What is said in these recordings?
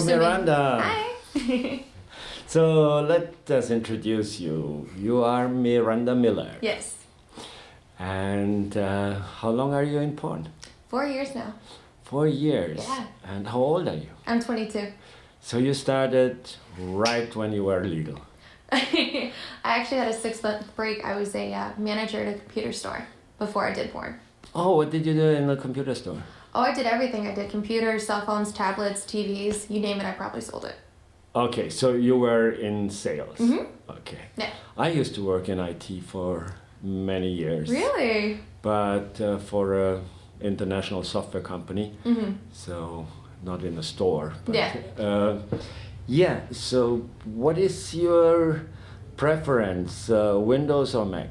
Miranda. Hi. So let us introduce you. You are Miranda Miller. Yes. And how long are you in porn? 4 years now. 4 years. Yeah. And how old are you? I'm 22. So you started right when you were legal. I actually had a 6-month break. I was a manager at a computer store before I did porn. Oh, what did you do in the computer store? Oh, I did everything. I did computers, cell phones, tablets, TVs, you name it, I probably sold it. Okay, so you were in sales. Mm-hmm. Okay. Yeah. I used to work in IT for many years. Really? But for a international software company. Mm-hmm. So not in a store. But, Yeah. Yeah, so what is your preference, Windows or Mac?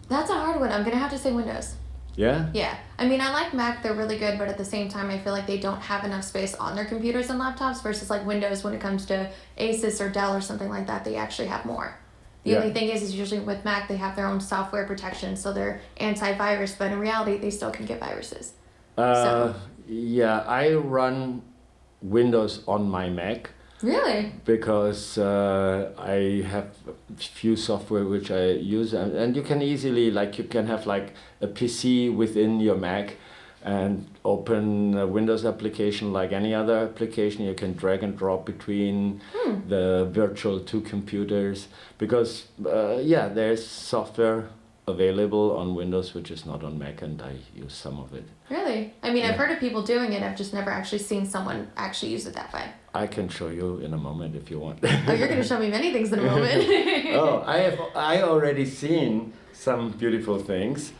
That's a hard one. I'm going to have to say Windows. Yeah? Yeah. I mean, I like Mac. They're really good, but at the same time, I feel like they don't have enough space on their computers and laptops versus like Windows when it comes to Asus or Dell or something like that. They actually have more. The only thing is usually with Mac, they have their own software protection, so they're antivirus, but in reality, they still can get viruses. Yeah, I run Windows on my Mac. Really? Because I have few software which I use, and you can easily, like, you can have like a PC within your Mac and open a Windows application like any other application. You can drag and drop between the virtual two computers because yeah, there's software available on Windows which is not on Mac, and I use some of it. Really? I mean, I've heard of people doing it. I've just never actually seen someone actually use it that way. I can show you in a moment if you want. Oh, you're going to show me many things in a moment. Oh, I already seen some beautiful things.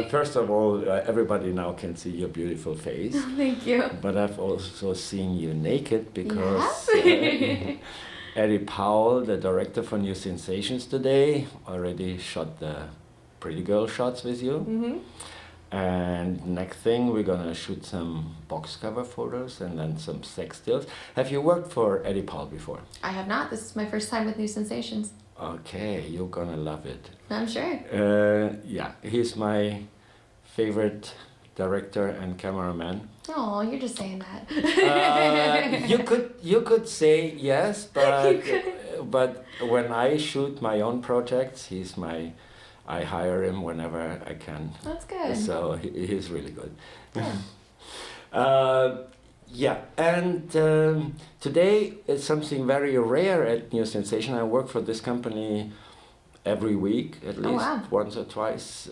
First of all, everybody now can see your beautiful face. Thank you. But I've also seen you naked because Yeah. Eddie Powell, the director for New Sensations today, already shot the pretty girl shots with you. Mm-hmm. And next thing, we're gonna shoot some box cover photos and then some sex stills. Have you worked for Eddie Powell before? I have not. This is my first time with New Sensations. Okay, you're gonna love it. I'm sure. Yeah, he's my favorite director and cameraman. Oh, you're just saying that. You could say yes, but when I shoot my own projects, I hire him whenever I can. That's good. So he's really good. Yeah. Yeah, and today is something very rare at New Sensation. I work for this company every week, at least once or twice,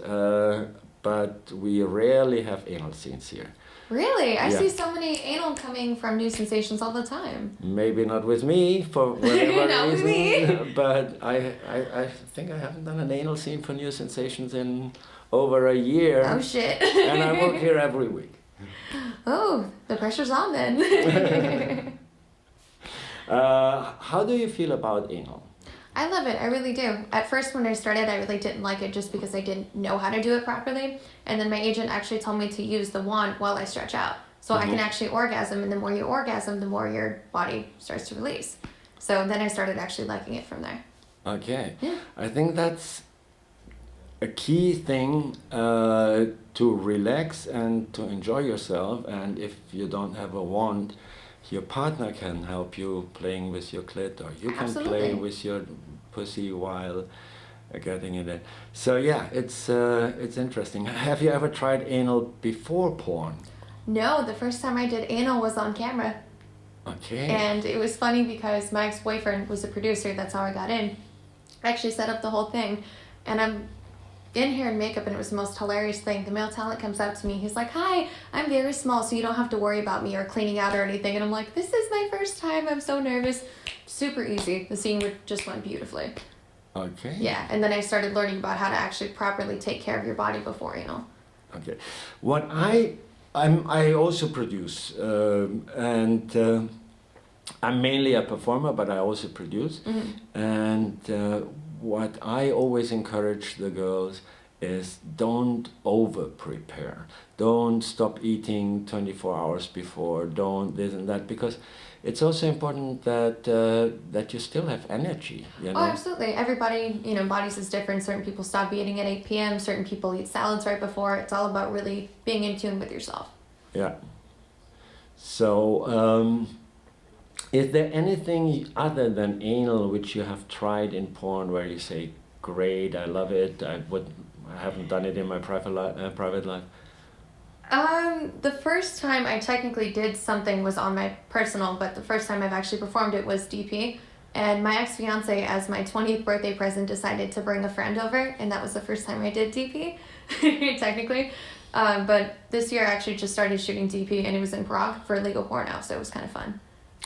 but we rarely have anal scenes here. Really? I see so many anal coming from New Sensations all the time. Maybe not with me for whatever Not reason, with me. but I think I haven't done an anal scene for New Sensations in over a year. Oh shit. And I work here every week. Oh, the pressure's on then. How do you feel about anal? I love it. I really do. At first when I started, I really didn't like it just because I didn't know how to do it properly. And then my agent actually told me to use the wand while I stretch out. So I can actually orgasm, and the more you orgasm, the more your body starts to release. So then I started actually liking it from there. Okay. Yeah. I think that's a key thing to relax and to enjoy yourself. And if you don't have a wand, your partner can help you playing with your clit, or you can play with your pussy while getting it in. So yeah, it's interesting. Have you ever tried anal before porn? No, the first time I did anal was on camera. Okay. And it was funny because my ex-boyfriend was a producer. That's how I got in. I actually set up the whole thing. And I'm in here in makeup, and it was the most hilarious thing. The male talent comes up to me. He's like, "Hi, I'm very small, so you don't have to worry about me or cleaning out or anything." And I'm like, "This is my first time. I'm so nervous." Super easy. The scene just went beautifully. Okay. Yeah, and then I started learning about how to actually properly take care of your body before anal. Okay. What I also produce, and I'm mainly a performer, but I also produce. Mm-hmm. And what I always encourage the girls is don't over prepare. Don't stop eating 24 hours before. Don't this and that, because it's also important that that you still have energy. You know? Oh, absolutely. Everybody, bodies is different. Certain people stop eating at 8 p.m. Certain people eat salads right before. It's all about really being in tune with yourself. Yeah. So, is there anything other than anal which you have tried in porn where you say, "Great, I love it. I haven't done it in my private life." The first time I technically did something was on my personal, but the first time I've actually performed it was DP. And my ex-fiance, as my 20th birthday present, decided to bring a friend over, and that was the first time I did DP, technically. But this year I actually just started shooting DP, and it was in Prague for legal porno, so it was kind of fun.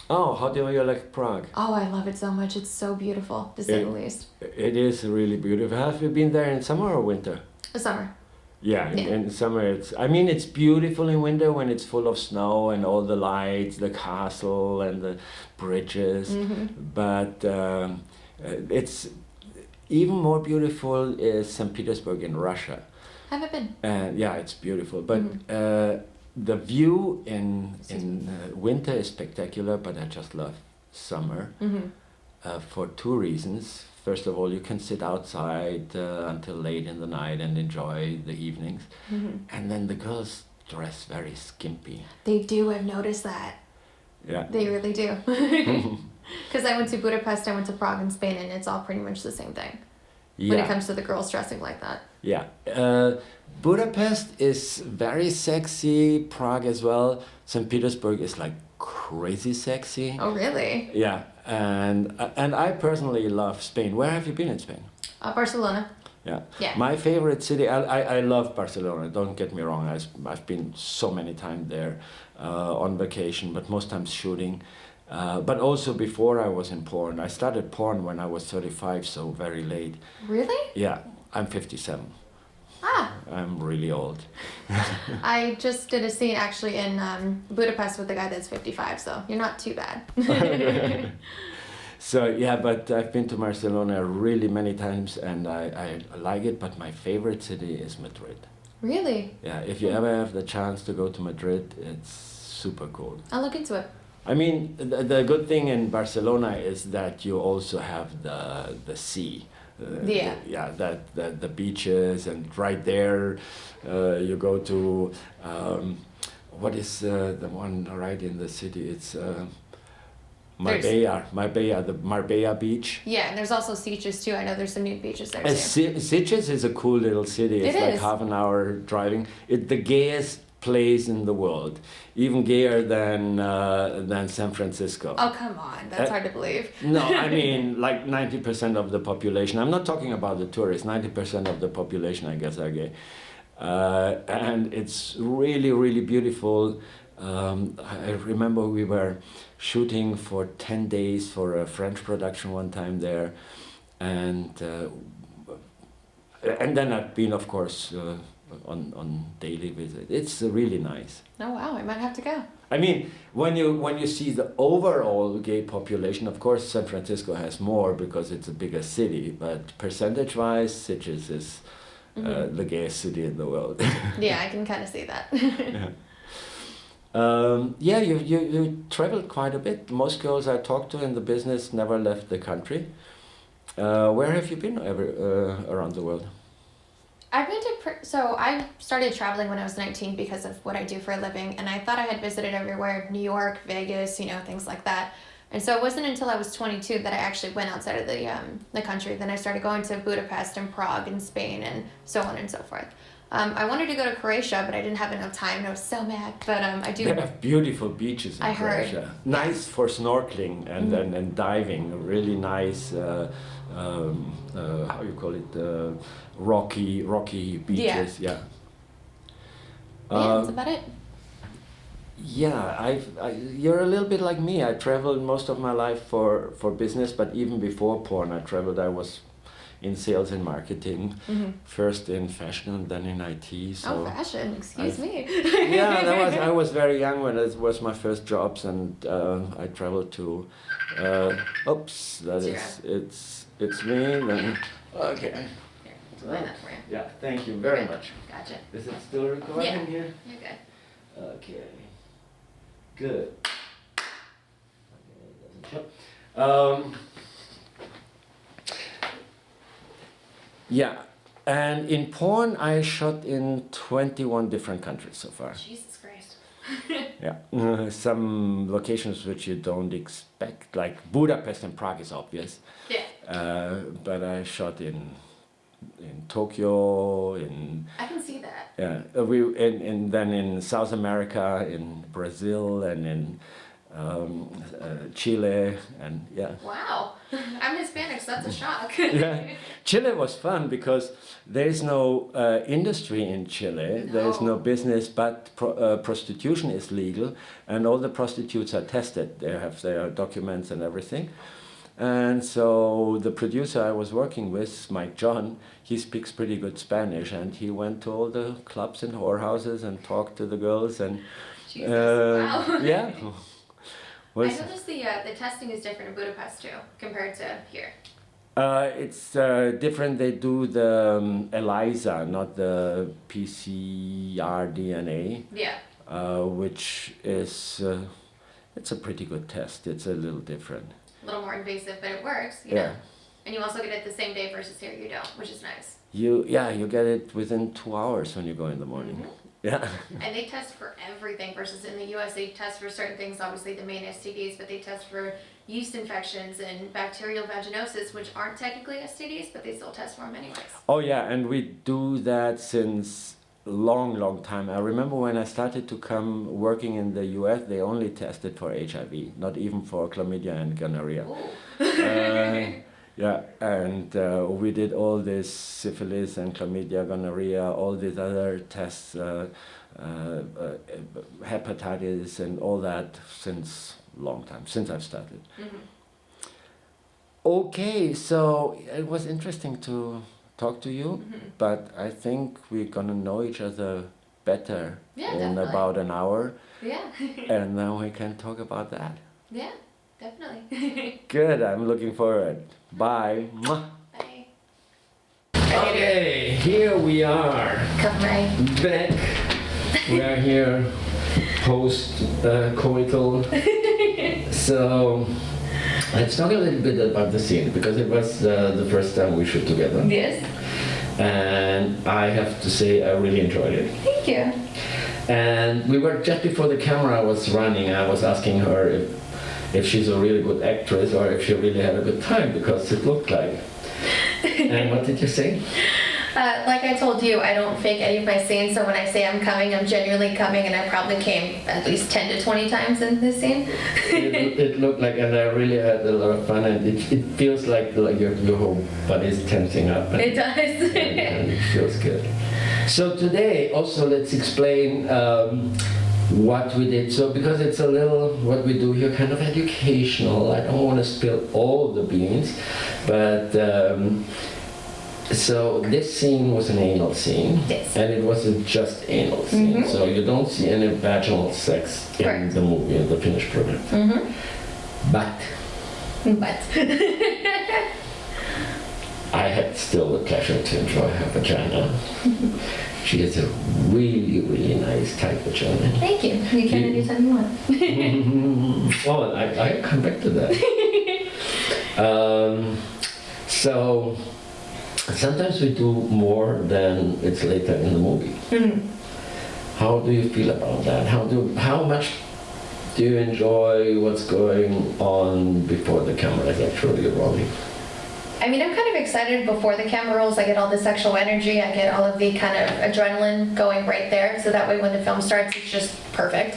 Oh, how do you like Prague? Oh, I love it so much. It's so beautiful, to say the least. It is really beautiful. Have you been there in summer or winter? The summer. Yeah, in summer it's beautiful in winter when it's full of snow and all the lights, the castle and the bridges. But it's even more beautiful is St. Petersburg in Russia. Haven't been. And yeah, it's beautiful. But the view in winter is spectacular, but I just love summer for two reasons. First of all, you can sit outside until late in the night and enjoy the evenings. And then the girls dress very skimpy. They do, I've noticed that. Yeah. They really do. Because I went to Budapest, I went to Prague and Spain, and it's all pretty much the same thing. Yeah. When it comes to the girls dressing like that. Yeah. Budapest is very sexy, Prague as well. St. Petersburg is like crazy sexy. Oh, really? Yeah. And I personally love Spain. Where have you been in Spain? Barcelona. Yeah. Yeah. My favorite city, I love Barcelona, don't get me wrong. I've been so many times there on vacation, but most times shooting. But also before I was in porn. I started porn when I was 35, so very late. Really? Yeah, I'm 57. Ah. I'm really old. I just did a scene actually in Budapest with a guy that's 55, so you're not too bad. So yeah, but I've been to Barcelona really many times and I like it, but my favorite city is Madrid. Really? Yeah, if you ever have the chance to go to Madrid, it's super cool. I'll look into it. I mean, the good thing in Barcelona is that you also have the sea. Yeah. The beaches, and right there you go to what is the one right in the city? It's Marbella, the Marbella beach. Yeah, and there's also Sitges too. I know there's some new beaches there too. Sitges is a cool little city. It's like half an hour driving. It's the gayest place in the world, even gayer than San Francisco. Oh, come on, that's hard to believe. No, I mean like 90% of the population. I'm not talking about the tourists. 90% of the population, I guess, are gay, and it's really, really beautiful. I remember we were shooting for 10 days for a French production one time there, and then I've been, of course, on daily visit. It's really nice. Oh wow, I might have to go. I mean, when you see the overall gay population, of course San Francisco has more because it's a bigger city, but percentage-wise, Sitges is the gayest city in the world. Yeah, I can kind of see that. Yeah. You traveled quite a bit. Most girls I talked to in the business never left the country. Where have you been around the world? I've been to, so I started traveling when I was 19 because of what I do for a living, and I thought I had visited everywhere, New York, Vegas, things like that. And so it wasn't until I was 22 that I actually went outside of the country. Then I started going to Budapest and Prague and Spain and so on and so forth. I wanted to go to Croatia, but I didn't have enough time, and I was so mad. But I do. They have beautiful beaches in Croatia. Heard. Nice for snorkeling and diving. Really nice. How you call it? Rocky beaches. Yeah. That's about it. Yeah, you're a little bit like me. I traveled most of my life for business, but even before porn, I traveled. I was in sales and marketing, first in fashion and then in IT. So fashion! Excuse me. Yeah, I was very young when it was my first jobs, and I traveled to. Oops, it's me. Then okay. Here, explain that for you. Yeah, thank you very much. Gotcha. Is it still recording here? You're good. Okay. Good. Okay, it doesn't show. Yeah, and in porn I shot in 21 different countries so far. Jesus Christ. Yeah, some locations which you don't expect, like Budapest and Prague is obvious. Yeah. But I shot in Tokyo, I can see that. yeah, and then in South America, in Brazil, and in Chile, and yeah. Wow. I'm Hispanic, so that's a shock. Yeah, Chile was fun because there is no industry in Chile. There is no business, but prostitution is legal, and all the prostitutes are tested. They have their documents and everything. And so the producer I was working with, Mike John, he speaks pretty good Spanish, and he went to all the clubs and whorehouses and talked to the girls, and Jesus, wow. yeah. I noticed the testing is different in Budapest too, compared to here. It's different. They do the ELISA, not the PCR DNA. Yeah. Which is it's a pretty good test. It's a little different. A little more invasive, but it works. You Yeah. know? And you also get it the same day versus here you don't, which is nice. You get it within 2 hours when you go in the morning. Yeah. And they test for everything versus in the US they test for certain things, obviously the main STDs, but they test for yeast infections and bacterial vaginosis, which aren't technically STDs, but they still test for them anyways. Oh yeah, and we do that since long time. I remember when I started to come working in the US, they only tested for HIV, not even for chlamydia and gonorrhea. Yeah, and we did all this syphilis and chlamydia, gonorrhea, all these other tests, hepatitis and all that since long time, since I've started. Okay, so it was interesting to talk to you, but I think we're gonna know each other better in definitely. about an hour, Yeah. and then we can talk about that. Yeah, definitely. Good, I'm looking forward. Bye. Mwah. Bye. Okay, here we are, back. We are here post-coital. So let's talk a little bit about the scene, because it was the first time we shoot together. Yes. And I have to say I really enjoyed it. Thank you. And we were just before the camera was running, I was asking her if she's a really good actress or if she really had a good time, because it looked like. And what did you say? Like I told you, I don't fake any of my scenes, so when I say I'm coming, I'm genuinely coming, and I probably came at least 10 to 20 times in this scene. It looked like, and I really had a lot of fun, and it feels like your whole body is tensing up. And, It does. and it feels good. So today, also let's explain what we did. So because it's a little, what we do here, kind of educational, I don't want to spill all the beans, but so this scene was an anal scene, Yes. and it wasn't just anal scene. So you don't see any vaginal sex in Correct. the movie, in the finished product. But But. I had still the pleasure to enjoy her vagina. She has a really nice tight vagina. Thank you. You can anytime you want. Well, I come back to that. So sometimes we do more than it's later in the movie. How do you feel about that? How much do you enjoy what's going on before the camera is actually rolling? I mean, I'm kind of excited before the camera rolls. I get all the sexual energy. I get all of the kind of adrenaline going right there. So that way when the film starts, it's just perfect.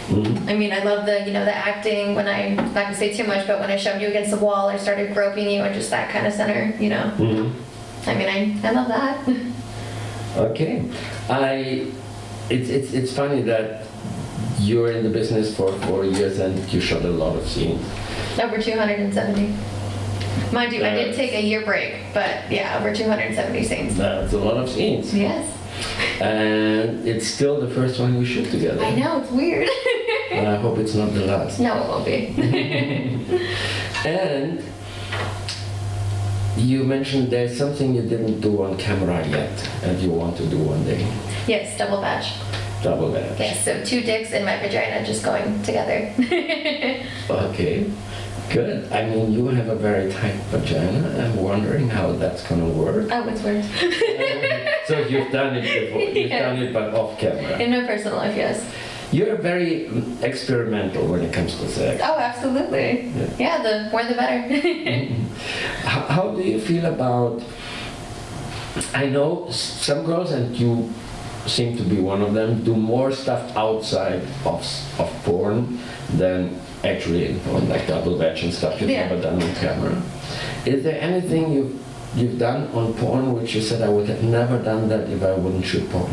I mean, I love the acting when I'm not going to say too much, but when I shoved you against the wall, I started groping you and just that kind of center, I mean, I love that. Okay. It's funny that you're in the business for 4 years and you shot a lot of scenes. Over 270. Mind you, I did take a year break, but yeah, over 270 scenes. That's a lot of scenes. Yes. And it's still the first one we shoot together. I know, it's weird. And I hope it's not the last. No, it won't be. And you mentioned there's something you didn't do on camera yet and you want to do one day. Yes, double badge. Double badge. Yes, so 2 dicks in my vagina just going together. Okay, good. I mean, you have a very tight vagina. I'm wondering how that's gonna work. Oh, it's weird. So you've done it before. You've done it, but off camera. In my personal life, yes. You're very experimental when it comes to sex. Oh, absolutely. Yeah, the more the better. How do you feel about, I know some girls, and you seem to be one of them, do more stuff outside of porn than actually in porn, like double veg and stuff you've never done on camera. Is there anything you've done on porn which you said, I would have never done that if I wouldn't shoot porn?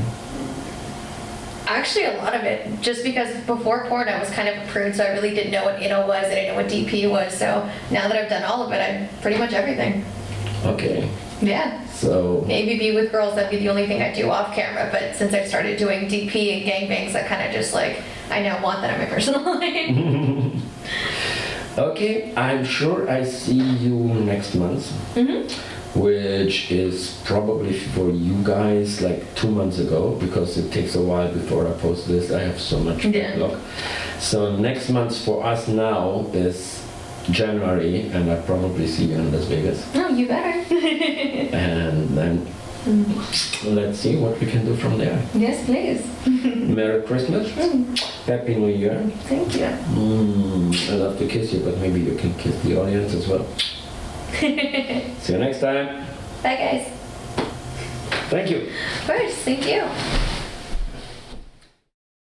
Actually, a lot of it, just because before porn I was kind of a prude, so I really didn't know what anal was, I didn't know what DP was, so now that I've done all of it, I'm pretty much everything. Okay. Yeah. So Maybe be with girls, that'd be the only thing I do off camera, but since I've started doing DP and gangbangs, I kind of just like, I now want that in my personal life. okay, I'm sure I see you next month. Which is probably for you guys like 2 months ago, because it takes a while before I post this. I have so much backlog. So next month for us now is January, and I probably see you in Las Vegas. Oh, you better. And then let's see what we can do from there. Yes, please. Merry Christmas. Happy New Year. Thank you. I love to kiss you, but maybe you can kiss the audience as well. See you next time. Bye, guys. Thank you. Of course, thank you.